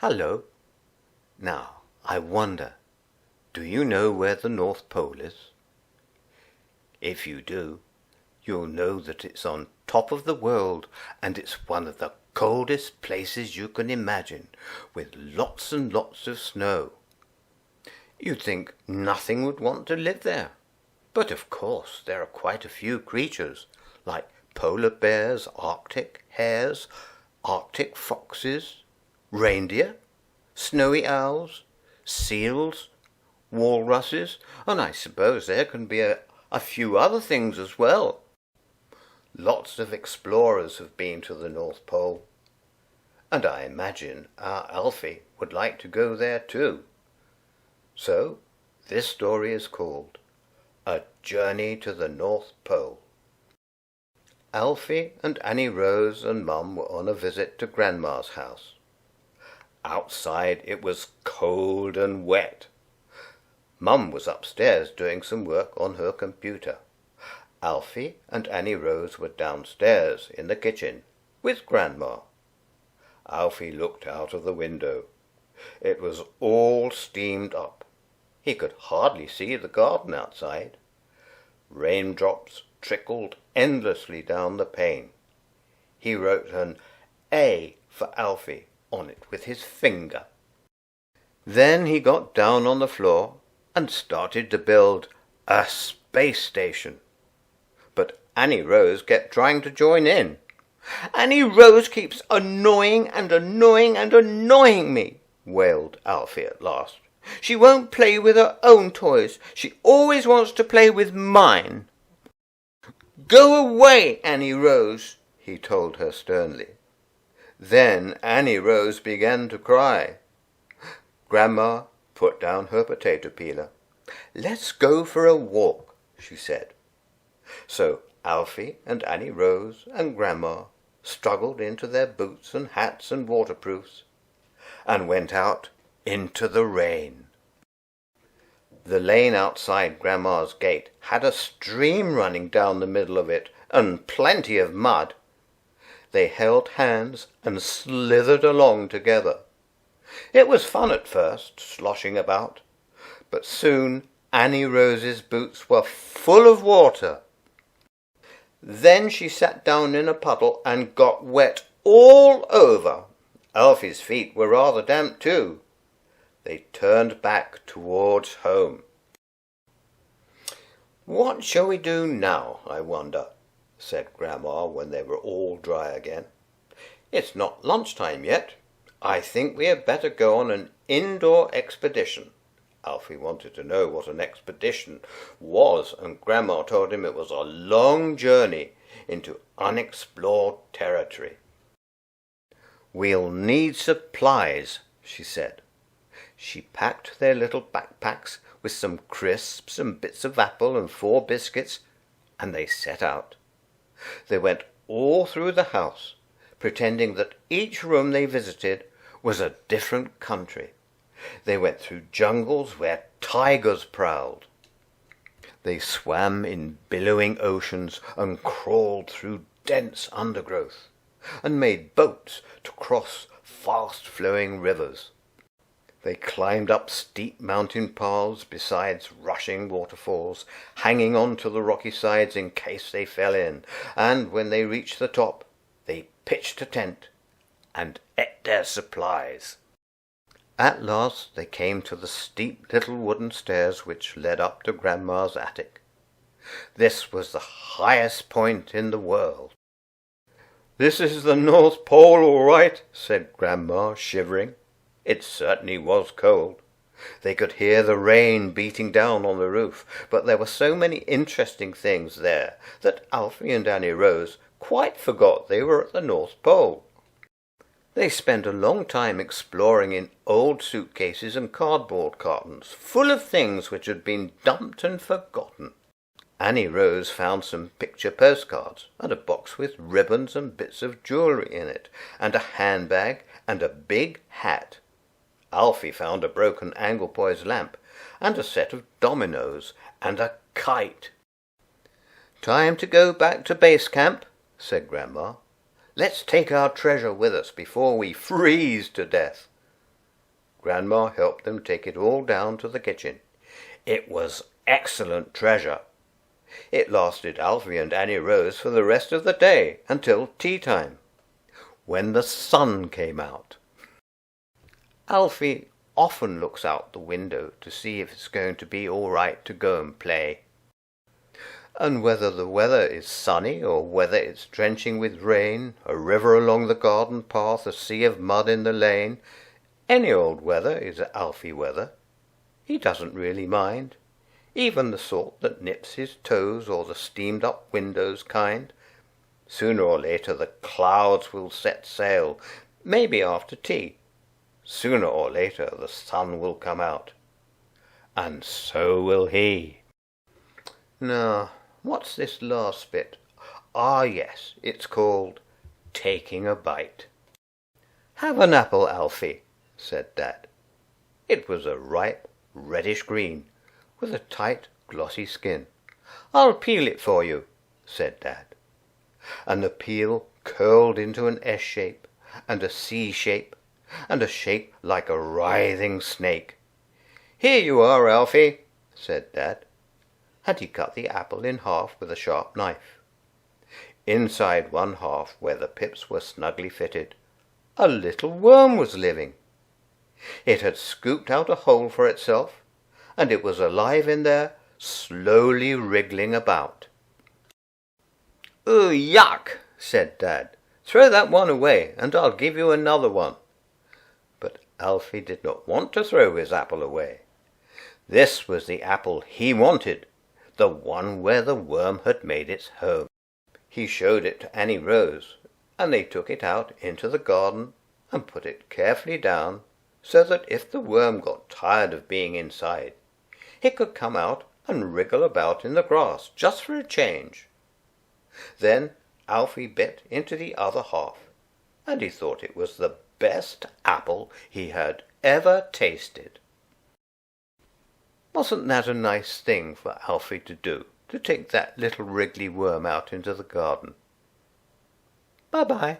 Hello. Now, I wonder, do you know where the North Pole is? If you do, you'll know that it's on top of the world, and it's one of the coldest places you can imagine, with lots and lots of snow. You'd think nothing would want to live there. But of course there are quite a few creatures, like polar bears, Arctic hares, Arctic foxes, reindeer, snowy owls, seals, walruses, and I suppose there can be a few other things as well. Lots of explorers have been to the North Pole, and I imagine our Alfie would like to go there too. So, this story is called A Journey to the North Pole. Alfie and Annie Rose and Mum were on a visit to Grandma's house. Outside it was cold and wet. Mum was upstairs doing some work on her computer. Alfie and Annie Rose were downstairs in the kitchen with Grandma. Alfie looked out of the window. It was all steamed up. He could hardly see the garden outside. Raindrops trickled endlessly down the pane. He wrote an A for Alfie on it with his finger. Then he got down on the floor and started to build a space station. But Annie Rose kept trying to join in. "Annie Rose keeps annoying and annoying and annoying me," wailed Alfie at last. "She won't play with her own toys. She always wants to play with mine." "Go away, Annie Rose," he told her sternly. Then Annie Rose began to cry. Grandma put down her potato peeler. "Let's go for a walk," she said. So Alfie and Annie Rose and Grandma struggled into their boots and hats and waterproofs and went out into the rain. The lane outside Grandma's gate had a stream running down the middle of it and plenty of mud. They held hands and slithered along together. It was fun at first, sloshing about, but soon Annie Rose's boots were full of water. Then she sat down in a puddle and got wet all over. Alfie's feet were rather damp too. They turned back towards home. "What shall we do now, I wonder?" said Grandma when they were all dry again. "It's not lunchtime yet. I think we had better go on an indoor expedition." Alfie wanted to know what an expedition was, and Grandma told him it was a long journey into unexplored territory. "We'll need supplies," she said. She packed their little backpacks with some crisps and bits of apple and 4 biscuits, and they set out. They went all through the house, pretending that each room they visited was a different country. They went through jungles where tigers prowled. They swam in billowing oceans and crawled through dense undergrowth, and made boats to cross fast-flowing rivers. They climbed up steep mountain paths besides rushing waterfalls, hanging on to the rocky sides in case they fell in, and when they reached the top, they pitched a tent and ate their supplies. At last they came to the steep little wooden stairs which led up to Grandma's attic. This was the highest point in the world. "This is the North Pole, all right," said Grandma, shivering. It certainly was cold. They could hear the rain beating down on the roof, but there were so many interesting things there that Alfie and Annie Rose quite forgot they were at the North Pole. They spent a long time exploring in old suitcases and cardboard cartons, full of things which had been dumped and forgotten. Annie Rose found some picture postcards, and a box with ribbons and bits of jewellery in it, and a handbag and a big hat. Alfie found a broken Anglepoise lamp, and a set of dominoes, and a kite. "Time to go back to base camp," said Grandma. "Let's take our treasure with us before we freeze to death." Grandma helped them take it all down to the kitchen. It was excellent treasure. It lasted Alfie and Annie Rose for the rest of the day until tea time, when the sun came out. Alfie often looks out the window to see if it's going to be all right to go and play. And whether the weather is sunny or whether it's drenching with rain, a river along the garden path, a sea of mud in the lane, any old weather is Alfie weather. He doesn't really mind, even the sort that nips his toes or the steamed-up windows kind. Sooner or later the clouds will set sail, maybe after tea. Sooner or later the sun will come out. And so will he. Now, what's this last bit? Ah, yes, it's called taking a bite. Have an apple, Alfie, said Dad. It was a ripe, reddish green, with a tight, glossy skin. I'll peel it for you, said Dad. And the peel curled into an S shape, and a C shape, and a shape like a writhing snake. Here you are, Alfie, said Dad, and he cut the apple in half with a sharp knife. Inside one half, where the pips were snugly fitted, a little worm was living. It had scooped out a hole for itself, and it was alive in there, slowly wriggling about. "Oh, yuck!" said Dad. "Throw that one away, and I'll give you another one." But Alfie did not want to throw his apple away. This was the apple he wanted, the one where the worm had made its home. He showed it to Annie Rose, and they took it out into the garden and put it carefully down, so that if the worm got tired of being inside, it could come out and wriggle about in the grass just for a change. Then Alfie bit into the other half, and he thought it was the best apple he had ever tasted. Wasn't that a nice thing for Alfie to do, to take that little wriggly worm out into the garden? Bye-bye.